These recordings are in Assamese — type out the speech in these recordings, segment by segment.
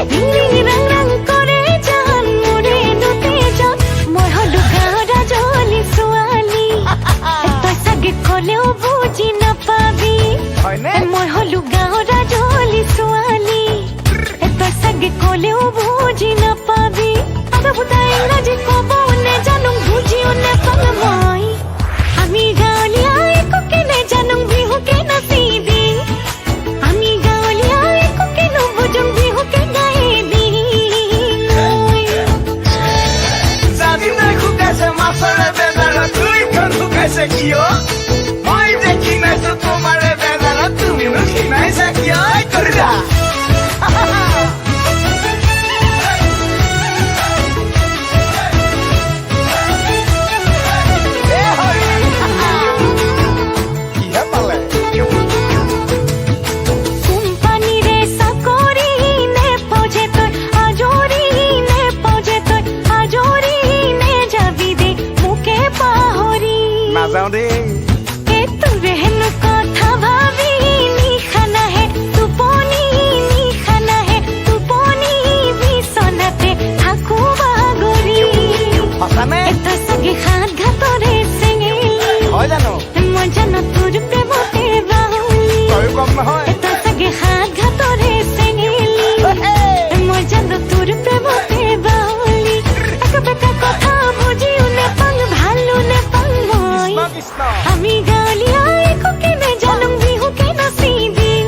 ৰাং ৰাং কৰে জান মোৰে দুতে যত মই হলো গাঁৱৰা জলি ছোৱালী তই চাগে ক'লেও বুজি নাপাবি মই হলো গাঁৱৰা জলি ছোৱালী তই চাগে ক'লেও বুজি নাপাবি আদাবুতা ইংৰাজী ক'ব নেজানো বুজিও নেপাওঁ মই আমি গাঁৱলীয়া একোকে নেজানো বিহুকে নাচি দি আমি গাঁৱলীয়া একোকে নুবুজো বিহুকে গাই দি জানি নাই শুকাইছে মাছৰে বেজাৰত তুইখন শুকাইছে কিয় মই দেখি নাইছো তোমাৰে বেজাৰত তুমিনো খিনাইছা কিয় কৰিলা কোম্পানীৰে চাকৰি নেপাওঁ তই আজৰি নেপাওঁ তই আজৰি নেযাবি দে মোকে পাহৰি নাযাওঁ দেই তোৰে হেনো কথা ভাবি নিশা নাহে টোপনি নিশা নাহে টোপনি বিচনাতে থাকো বাগৰি সঁচানে তই চাগে সাত ঘাটৰে চেঙেলি হয় জানো মই জানো তোৰ প্ৰেমতে বাহুলি তয়ো কম নহয় তই চাগে সাত ঘাটৰে চেঙেলি মই জানো তোৰ প্ৰেমতে বাহুলি একেবেকা কথা বুজিও নেপাং ভালো নেপাং মই কৃষ্ণ আমি গাঁৱলীয়া একোকে নেজানো বিহুকে নাচি দিম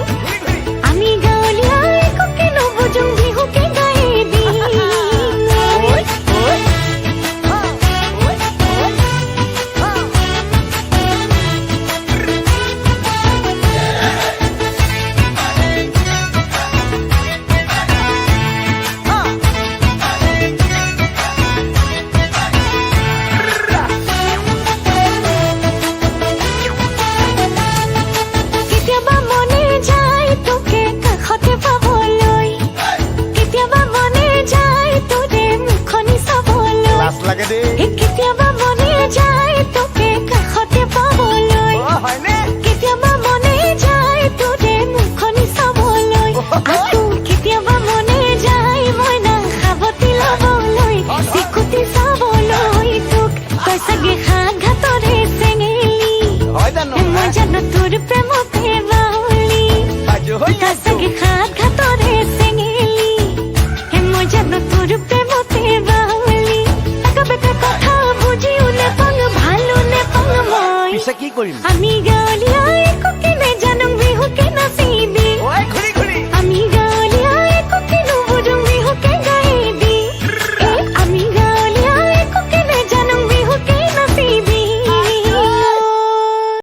আমি গাঁৱলীয়া একোকে নুবুজো বিহুকে গাই দিম কেতিয়াবা মনে যায় তোকে কাষতে পাবলৈ কেতিয়াবা মনে যায় তোৰে মুখনি চাবলৈ লাজ লাগে দেই কেতিয়াবা মনে যায় তোকে কাষতে পাবলৈ হয়নে কেতিয়াবা মনে যায় তোৰে মুখনি চাবলৈ আকৌ কেতিয়াবা মনে যায় মই নাখাবতি ল'বলৈ চিকুটি চাবলৈ তোক তই চাগে সাত ঘাটৰে চেঙেলি হয় জানো মই জানো তোৰ প্ৰেমতে বাহুলি সাজু হৈ তই চাগে সাত ঘাটৰে চেঙেলি মই জানো তোৰ প্ৰেমতে বাহুলি একেবেকা কথা বুজিও নেপাওঁ ভালো নেপাওঁ মই পিছে কি কৰিম আমি